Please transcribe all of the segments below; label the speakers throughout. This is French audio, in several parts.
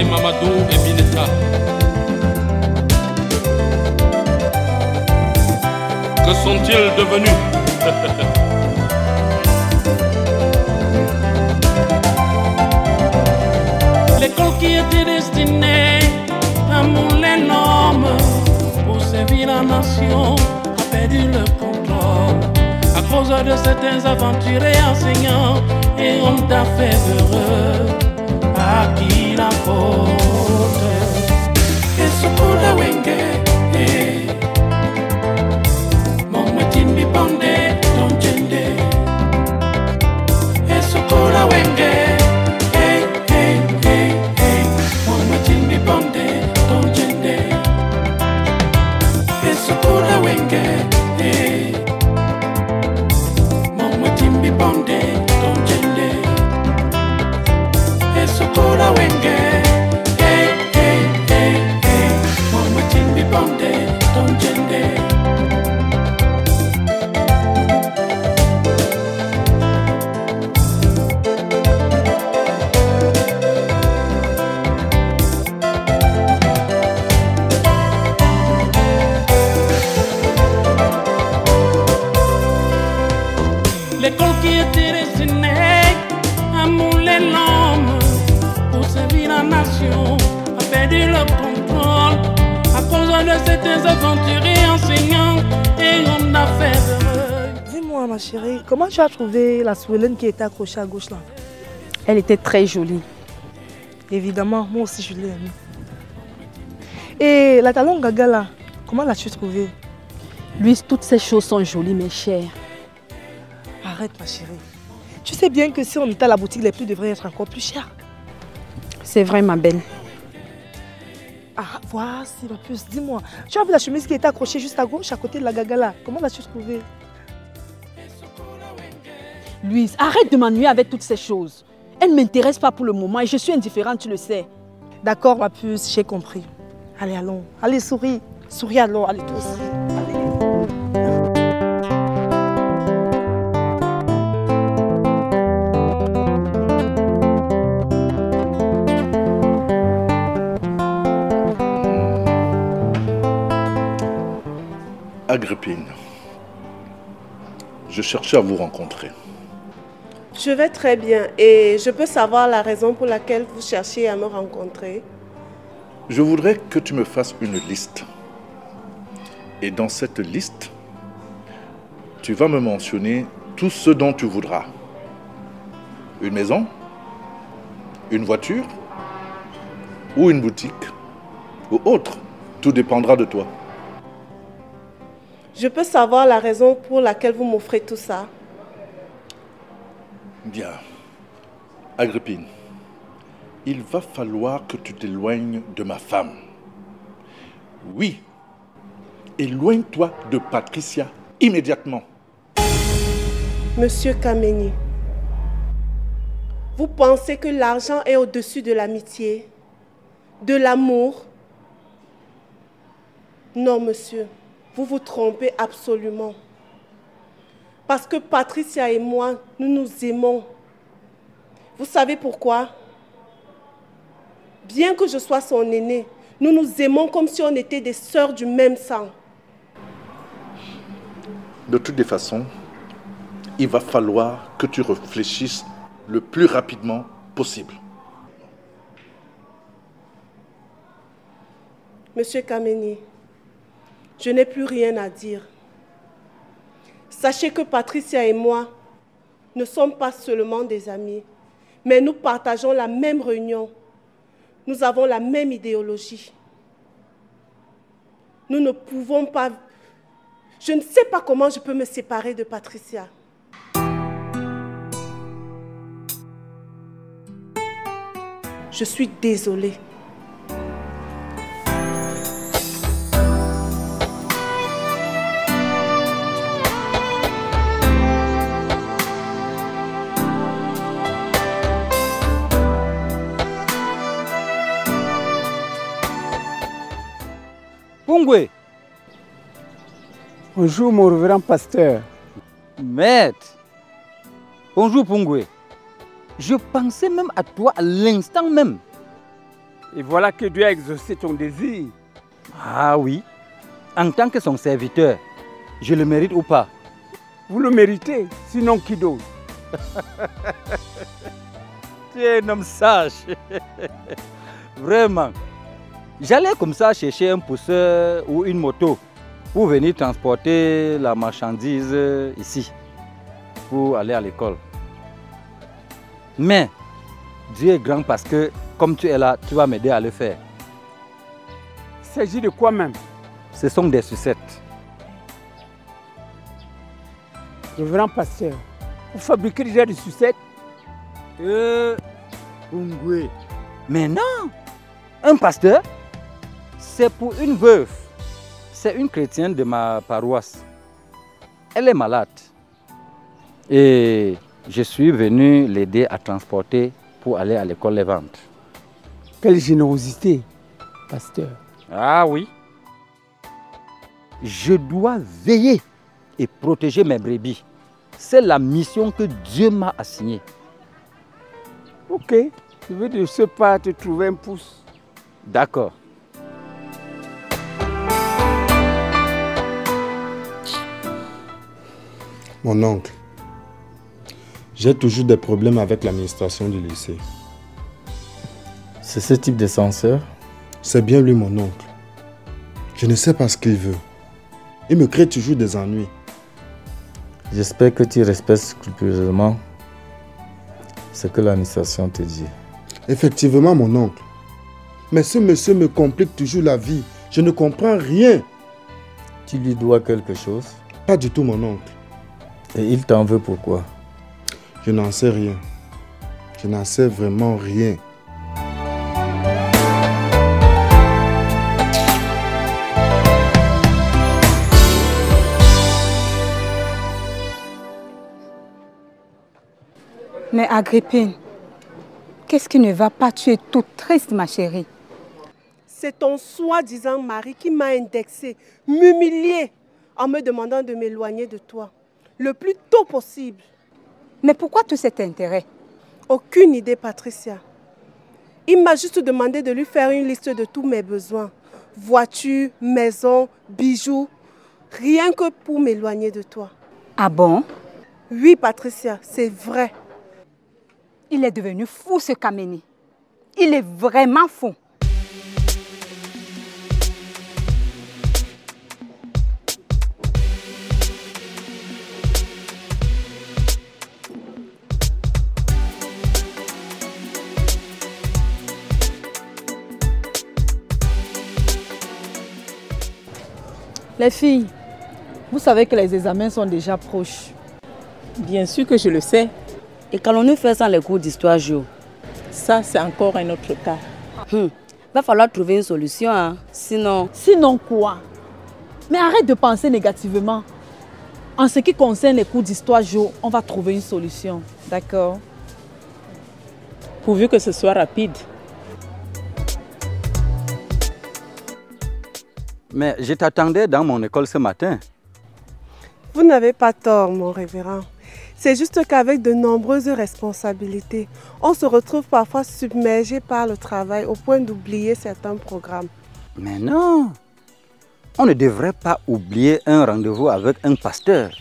Speaker 1: Mamadou et Bineta. Que sont-ils devenus?
Speaker 2: L'école qui était destinée à mouler l'homme pour servir la nation a perdu le contrôle à cause de certains aventuriers enseignants et hommes d'affaires heureux à qui la faute. Et ce coup de wenge, mon motif mi bandé, ton gende. Et ce coup de wenge. L'école qui était destinée à mouler l'homme pour servir la nation a perdu le contrôle à cause de certains aventuriers enseignants et hommes d'affaires.
Speaker 3: Dis-moi ma chérie, comment tu as trouvé la Swellen qui était accrochée à gauche là?
Speaker 4: Elle était très jolie.
Speaker 3: Évidemment, moi aussi je l'ai aimée. Et la talon gaga là, comment l'as-tu trouvée?
Speaker 4: Louise, toutes ces choses sont jolies mais chères.
Speaker 3: Arrête ma chérie. Tu sais bien que si on était à la boutique, les prix devraient être encore plus chers.
Speaker 4: C'est vrai ma belle.
Speaker 3: Ah, voici ma puce, dis-moi. Tu as vu la chemise qui était accrochée juste à gauche, à côté de la gaga là? Comment l'as-tu trouvée?
Speaker 4: Louise, arrête de m'ennuyer avec toutes ces choses. Elles ne m'intéressent pas pour le moment et je suis indifférente, tu le sais.
Speaker 3: D'accord ma puce, j'ai compris. Allez, allons. Allez, souris. Souris alors, allez toi aussi. Allez.
Speaker 5: Agrippine, je cherchais à vous rencontrer.
Speaker 6: Je vais très bien et je peux savoir la raison pour laquelle vous cherchez à me rencontrer.
Speaker 5: Je voudrais que tu me fasses une liste. Et dans cette liste, tu vas me mentionner tout ce dont tu voudras. Une maison, une voiture, ou une boutique, ou autre. Tout dépendra de toi.
Speaker 6: Je peux savoir la raison pour laquelle vous m'offrez tout ça?
Speaker 5: Bien. Agrippine, il va falloir que tu t'éloignes de ma femme. Oui. Éloigne-toi de Patricia immédiatement.
Speaker 6: Monsieur Kameni, vous pensez que l'argent est au-dessus de l'amitié, de l'amour? Non, monsieur. Vous vous trompez absolument. Parce que Patricia et moi, nous nous aimons. Vous savez pourquoi? Bien que je sois son aînée, nous nous aimons comme si on était des sœurs du même sang.
Speaker 5: De toutes les façons, il va falloir que tu réfléchisses le plus rapidement possible.
Speaker 6: Monsieur Kameni, je n'ai plus rien à dire. Sachez que Patricia et moi ne sommes pas seulement des amis, mais nous partageons la même réunion. Nous avons la même idéologie. Nous ne pouvons pas... Je ne sais pas comment je peux me séparer de Patricia. Je suis désolée.
Speaker 7: Pungwe.
Speaker 8: Bonjour mon révérend pasteur.
Speaker 7: Maître. Bonjour Pungwe. Je pensais même à toi à l'instant même.
Speaker 8: Et voilà que Dieu a exaucé ton désir.
Speaker 7: Ah oui. En tant que son serviteur, je le mérite ou pas?
Speaker 8: Vous le méritez, sinon qui d'autre?
Speaker 7: Tu es un homme sage. Vraiment. J'allais comme ça chercher un pousseur ou une moto pour venir transporter la marchandise ici, pour aller à l'école. Mais Dieu est grand parce que, comme tu es là, tu vas m'aider à le faire.
Speaker 8: Il s'agit de quoi même?
Speaker 7: Ce sont des sucettes.
Speaker 8: Révérend pasteur, vous fabriquez déjà des sucettes?
Speaker 7: Ungwe. Mais non! Un pasteur, c'est pour une veuve. C'est une chrétienne de ma paroisse. Elle est malade. Et je suis venu l'aider à transporter pour aller à l'école les vendre.
Speaker 8: Quelle générosité, pasteur.
Speaker 7: Ah oui. Je dois veiller et protéger mes brebis. C'est la mission que Dieu m'a assignée.
Speaker 8: Ok, je vais de ce pas te trouver un pouce.
Speaker 7: D'accord.
Speaker 9: Mon oncle, j'ai toujours des problèmes avec l'administration du lycée.
Speaker 10: C'est ce type de censeur?
Speaker 9: C'est bien lui, mon oncle. Je ne sais pas ce qu'il veut. Il me crée toujours des ennuis.
Speaker 10: J'espère que tu respectes scrupuleusement ce que l'administration te dit.
Speaker 9: Effectivement, mon oncle. Mais ce monsieur me complique toujours la vie. Je ne comprends rien.
Speaker 10: Tu lui dois quelque chose?
Speaker 9: Pas du tout, mon oncle.
Speaker 10: Et il t'en veut pourquoi?
Speaker 9: Je n'en sais rien. Je n'en sais vraiment rien.
Speaker 11: Mais Agrippine, qu'est-ce qui ne va pas? Tu es toute triste, ma chérie.
Speaker 6: C'est ton soi-disant mari qui m'a indexé, m'humilié en me demandant de m'éloigner de toi le plus tôt possible.
Speaker 11: Mais pourquoi tout cet intérêt?
Speaker 6: Aucune idée, Patricia. Il m'a juste demandé de lui faire une liste de tous mes besoins. Voiture, maison, bijoux, rien que pour m'éloigner de toi.
Speaker 11: Ah bon?
Speaker 6: Oui, Patricia, c'est vrai.
Speaker 11: Il est devenu fou, ce Kameni. Il est vraiment fou.
Speaker 4: Les filles, vous savez que les examens sont déjà proches.
Speaker 12: Bien sûr que je le sais.
Speaker 13: Et qu'allons-nous faire sans les cours d'histoire géo?
Speaker 12: Ça, c'est encore un autre cas.
Speaker 13: Va falloir trouver une solution, hein? Sinon...
Speaker 4: Sinon quoi? Mais arrête de penser négativement. En ce qui concerne les cours d'histoire géo, on va trouver une solution. D'accord?
Speaker 12: Pourvu que ce soit rapide.
Speaker 7: Mais je t'attendais dans mon école ce matin.
Speaker 6: Vous n'avez pas tort, mon révérend. C'est juste qu'avec de nombreuses responsabilités, on se retrouve parfois submergé par le travail au point d'oublier certains programmes.
Speaker 7: Mais non, on ne devrait pas oublier un rendez-vous avec un pasteur.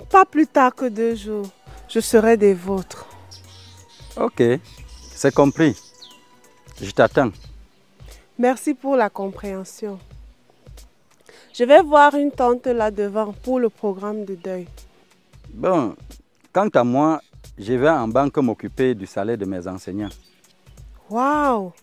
Speaker 6: Pas plus tard que 2 jours, je serai des vôtres.
Speaker 7: Ok, c'est compris. Je t'attends.
Speaker 6: Merci pour la compréhension. Je vais voir une tante là devant pour le programme de deuil.
Speaker 7: Bon, quant à moi, je vais en banque m'occuper du salaire de mes enseignants.
Speaker 6: Waouh!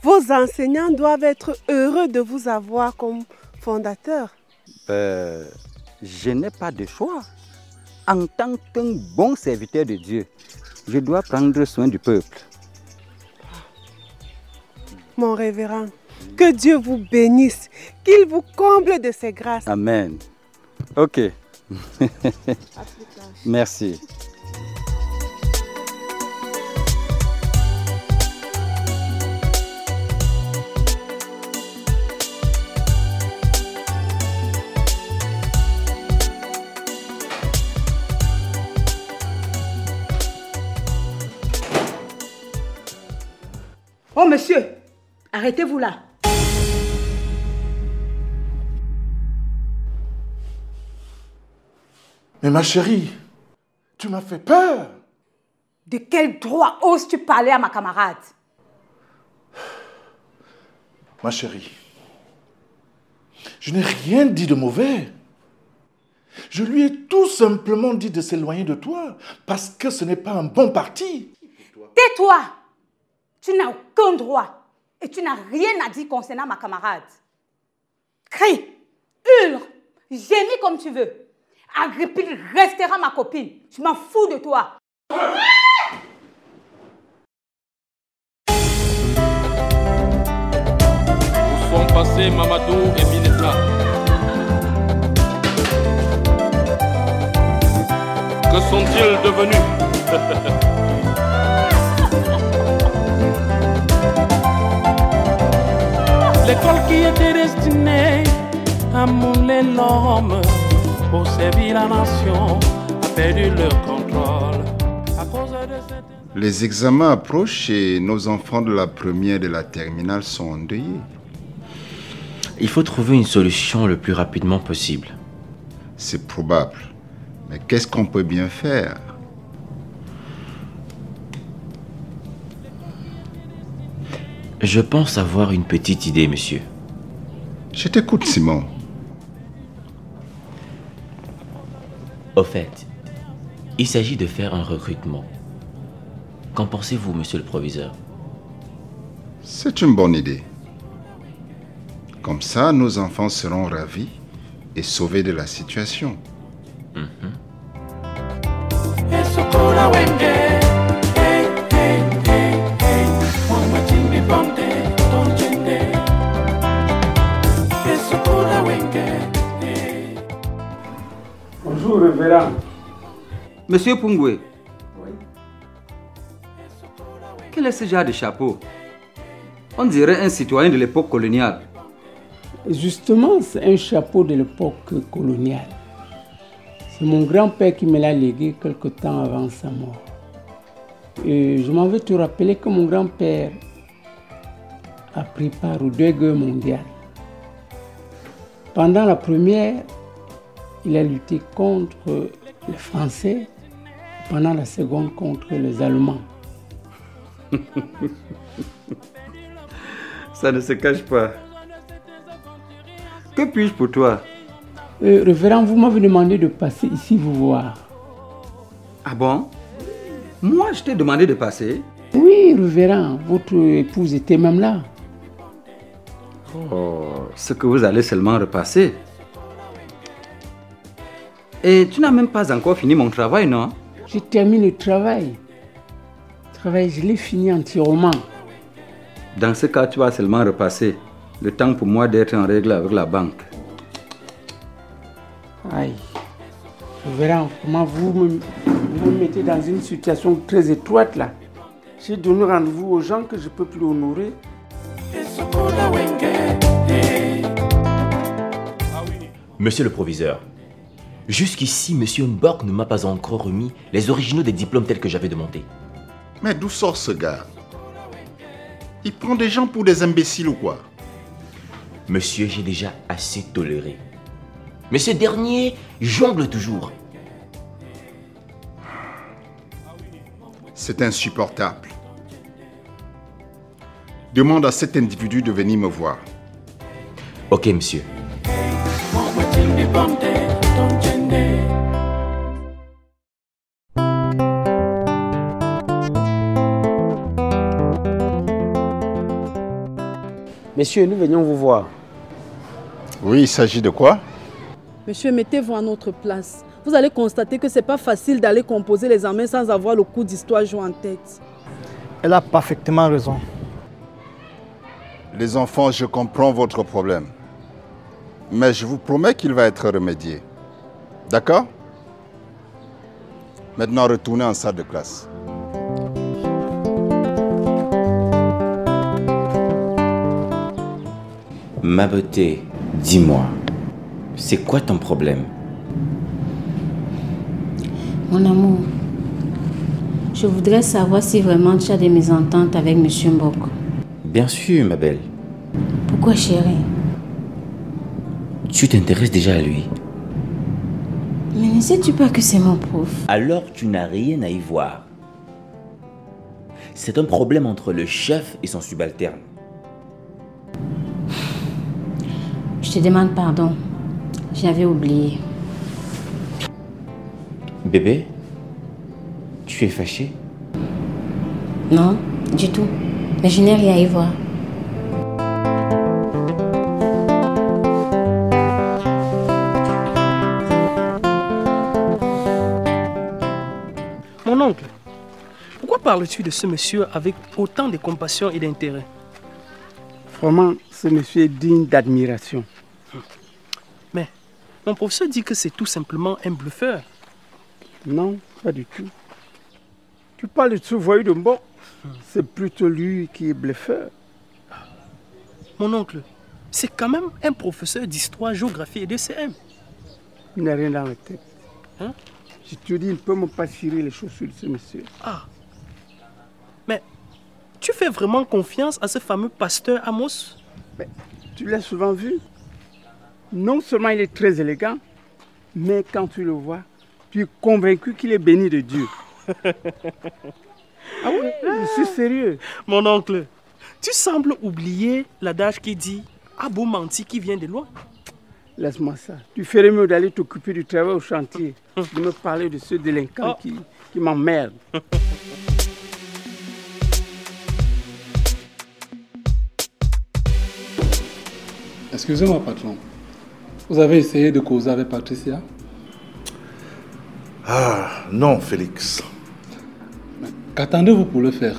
Speaker 6: Vos enseignants doivent être heureux de vous avoir comme fondateur.
Speaker 7: Je n'ai pas de choix. En tant qu'un bon serviteur de Dieu, je dois prendre soin du peuple.
Speaker 6: Mon révérend, que Dieu vous bénisse, qu'il vous comble de ses grâces.
Speaker 7: Amen. Ok. Merci.
Speaker 14: Oh monsieur,
Speaker 11: Arrêtez-vous là.
Speaker 5: Mais ma chérie, tu m'as fait peur.
Speaker 11: De quel droit oses-tu parler à ma camarade?
Speaker 5: Ma chérie, je n'ai rien dit de mauvais. Je lui ai tout simplement dit de s'éloigner de toi parce que ce n'est pas un bon parti.
Speaker 11: Tais-toi! Tu n'as aucun droit et tu n'as rien à dire concernant ma camarade. Crie, hurle, gémis comme tu veux. Agrippine restera ma copine. Je m'en fous de toi.
Speaker 1: Où sont passés Mamadou et Bineta? Que sont-ils devenus?
Speaker 2: L'école qui était destinée à mouler l'homme pour servir la nation a perdu le contrôle à cause de cette...
Speaker 14: Les examens approchent et nos enfants de la première et de la terminale sont endeuillés.
Speaker 15: Il faut trouver une solution le plus rapidement possible.
Speaker 14: C'est probable. Mais qu'est-ce qu'on peut bien faire?
Speaker 15: Je pense avoir une petite idée, monsieur.
Speaker 14: Je t'écoute, Simon.
Speaker 15: Au fait, il s'agit de faire un recrutement. Qu'en pensez-vous, monsieur le proviseur?
Speaker 14: C'est une bonne idée. Comme ça, nos enfants seront ravis et sauvés de la situation.
Speaker 8: Bonjour, révérend.
Speaker 7: Monsieur Pungwe. Oui. Quel est ce genre de chapeau? On dirait un citoyen de l'époque coloniale.
Speaker 8: Justement, c'est un chapeau de l'époque coloniale. C'est mon grand-père qui me l'a légué quelque temps avant sa mort. Et je m'en vais te rappeler que mon grand-père a pris part aux 2 guerres mondiales. Pendant la première, il a lutté contre les Français, pendant la seconde contre les Allemands.
Speaker 7: Ça ne se cache pas. Que puis-je pour toi?
Speaker 8: Révérend, vous m'avez demandé de passer ici vous voir.
Speaker 7: Ah bon? Moi, je t'ai demandé de passer?
Speaker 8: Oui, révérend, votre épouse était même là.
Speaker 7: Oh, ce que vous allez seulement repasser. Et tu n'as même pas encore fini mon travail, non?
Speaker 8: J'ai terminé le travail. Le travail, je l'ai fini entièrement.
Speaker 7: Dans ce cas, tu vas seulement repasser. Le temps pour moi d'être en règle avec la banque.
Speaker 8: Aïe. Révérend, comment vous me mettez dans une situation très étroite là. J'ai donné rendez-vous aux gens que je ne peux plus honorer.
Speaker 15: Monsieur le proviseur, jusqu'ici, monsieur Mbok ne m'a pas encore remis les originaux des diplômes tels que j'avais demandé.
Speaker 14: Mais d'où sort ce gars? Il prend des gens pour des imbéciles ou quoi?
Speaker 15: Monsieur, j'ai déjà assez toléré. Mais ce dernier jongle toujours.
Speaker 14: C'est insupportable. Demande à cet individu de venir me voir.
Speaker 15: Ok, monsieur.
Speaker 8: Messieurs, nous venions vous voir.
Speaker 14: Oui, il s'agit de quoi?
Speaker 4: Monsieur, mettez-vous à notre place. Vous allez constater que ce n'est pas facile d'aller composer les examens sans avoir le cours d'histoire joué en tête.
Speaker 16: Elle a parfaitement raison.
Speaker 14: Les enfants, je comprends votre problème. Mais je vous promets qu'il va être remédié. D'accord? Maintenant, retournez en salle de classe.
Speaker 15: Ma beauté, dis-moi, c'est quoi ton problème?
Speaker 17: Mon amour, je voudrais savoir si vraiment tu as des mésententes avec M. Mbok.
Speaker 15: Bien sûr, ma belle.
Speaker 13: Pourquoi, chérie?
Speaker 15: Tu t'intéresses déjà à lui.
Speaker 13: Mais ne sais-tu pas que c'est mon prof?
Speaker 15: Alors tu n'as rien à y voir. C'est un problème entre le chef et son subalterne.
Speaker 13: Je te demande pardon. J'avais oublié.
Speaker 15: Bébé, tu es fâché?
Speaker 13: Non, du tout. Mais je n'ai rien à y voir.
Speaker 17: Mon oncle, pourquoi parles-tu de ce monsieur avec autant de compassion et d'intérêt?
Speaker 8: Vraiment, ce monsieur est digne d'admiration.
Speaker 17: Mais mon professeur dit que c'est tout simplement un bluffeur.
Speaker 8: Non, pas du tout. Tu parles de ce voyou de Mbok. C'est plutôt lui qui est bluffeur.
Speaker 17: Mon oncle, c'est quand même un professeur d'histoire, géographie et DCM.
Speaker 8: Il n'a rien dans la tête.
Speaker 17: Hein?
Speaker 8: Je te dis, il ne peut même pas cirer les chaussures de ce monsieur.
Speaker 17: Ah. Mais tu fais vraiment confiance à ce fameux pasteur Amos?
Speaker 8: Mais, tu l'as souvent vu. Non seulement il est très élégant, mais quand tu le vois, tu es convaincu qu'il est béni de Dieu. Ah oui, je suis sérieux.
Speaker 17: Mon oncle, tu sembles oublier l'adage qui dit « à beau menti qui vient de loin ».
Speaker 8: Laisse-moi ça. Tu ferais mieux d'aller t'occuper du travail au chantier, de me parler de ce délinquant qui m'emmerde.
Speaker 18: Excusez-moi, patron. Vous avez essayé de causer avec Patricia?
Speaker 5: Ah, non, Félix.
Speaker 18: Qu'attendez-vous pour le faire?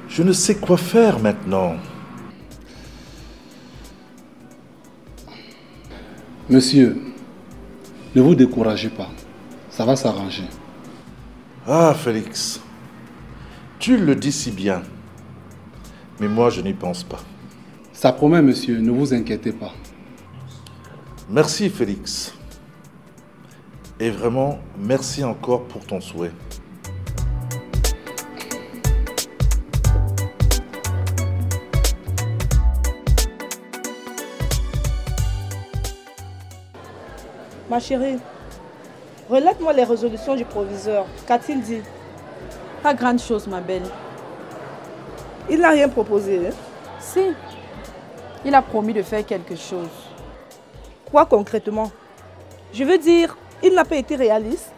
Speaker 5: Je ne sais quoi faire maintenant.
Speaker 18: Monsieur, ne vous découragez pas. Ça va s'arranger.
Speaker 5: Ah, Félix. Tu le dis si bien. Mais moi, je n'y pense pas.
Speaker 18: Ça promet, monsieur. Ne vous inquiétez pas.
Speaker 5: Merci, Félix. Et vraiment, merci encore pour ton souhait.
Speaker 3: Ma chérie, relate-moi les résolutions du proviseur. Qu'a-t-il dit?
Speaker 4: Pas grande chose, ma belle.
Speaker 3: Il n'a rien proposé, hein?
Speaker 4: Si. Il a promis de faire quelque chose.
Speaker 3: Quoi concrètement? Je veux dire, il n'a pas été réaliste.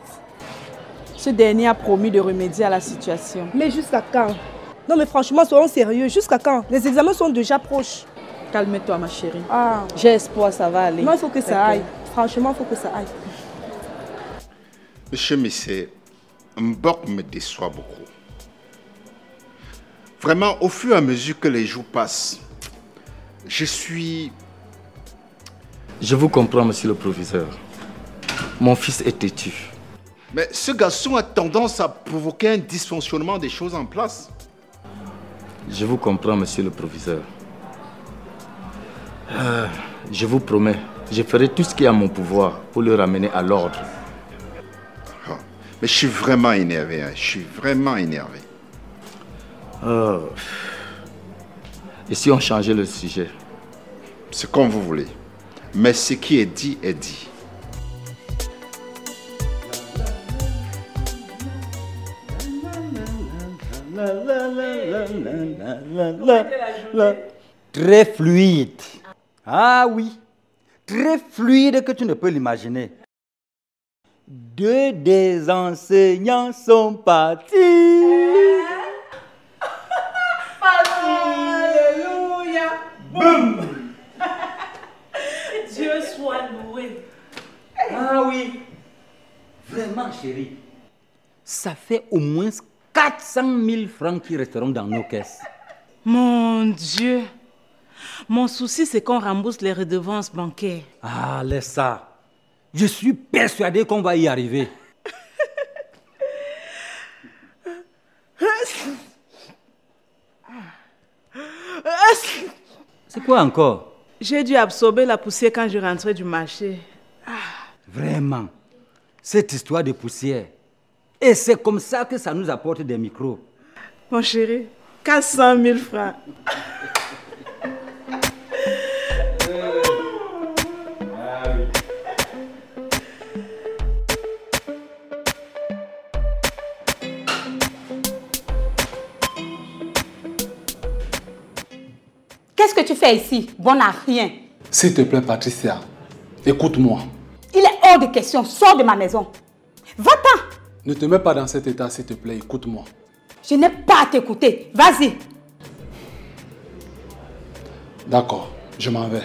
Speaker 4: Ce dernier a promis de remédier à la situation.
Speaker 3: Mais jusqu'à quand? Non mais franchement, soyons sérieux. Jusqu'à quand? Les examens sont déjà proches.
Speaker 4: Calme-toi, ma chérie.
Speaker 3: Ah.
Speaker 4: J'ai espoir, ça va aller.
Speaker 3: Non, il faut que ça aille. Franchement, il faut que ça aille.
Speaker 14: Monsieur Missé, Mbok me déçoit beaucoup. Vraiment, au fur et à mesure que les jours passent, je
Speaker 10: vous comprends, monsieur le professeur. Mon fils est têtu.
Speaker 14: Mais ce garçon a tendance à provoquer un dysfonctionnement des choses en place.
Speaker 10: Je vous comprends, monsieur le professeur. Je vous promets, je ferai tout ce qui est à mon pouvoir pour le ramener à l'ordre.
Speaker 14: Mais je suis vraiment énervé, hein. Je suis vraiment énervé.
Speaker 10: Et si on changeait le sujet?
Speaker 14: C'est comme vous voulez. Mais ce qui est dit est dit.
Speaker 7: Très fluide. Ah oui, très fluide que tu ne peux l'imaginer. Deux des enseignants sont partis.
Speaker 2: Alléluia.
Speaker 7: Boum.
Speaker 2: Dieu soit loué.
Speaker 7: Ah oui. Vraiment, chérie. Ça fait au moins 400 000 francs qui resteront dans nos caisses.
Speaker 11: Mon Dieu. Mon souci, c'est qu'on rembourse les redevances bancaires.
Speaker 7: Ah, laisse ça. Je suis persuadé qu'on va y arriver. C'est quoi encore?
Speaker 11: J'ai dû absorber la poussière quand je rentrais du marché.
Speaker 7: Vraiment, cette histoire de poussière. Et c'est comme ça que ça nous apporte des micros.
Speaker 11: Mon chéri,
Speaker 3: 400 000 francs.
Speaker 11: Qu'est-ce que tu fais ici? Bon à rien.
Speaker 18: S'il te plaît, Patricia, écoute-moi.
Speaker 11: Il est hors de question. Sors de ma maison. Va-t'en.
Speaker 18: Ne te mets pas dans cet état, s'il te plaît, écoute-moi.
Speaker 11: Je n'ai pas à t'écouter. Vas-y.
Speaker 18: D'accord, je m'en vais.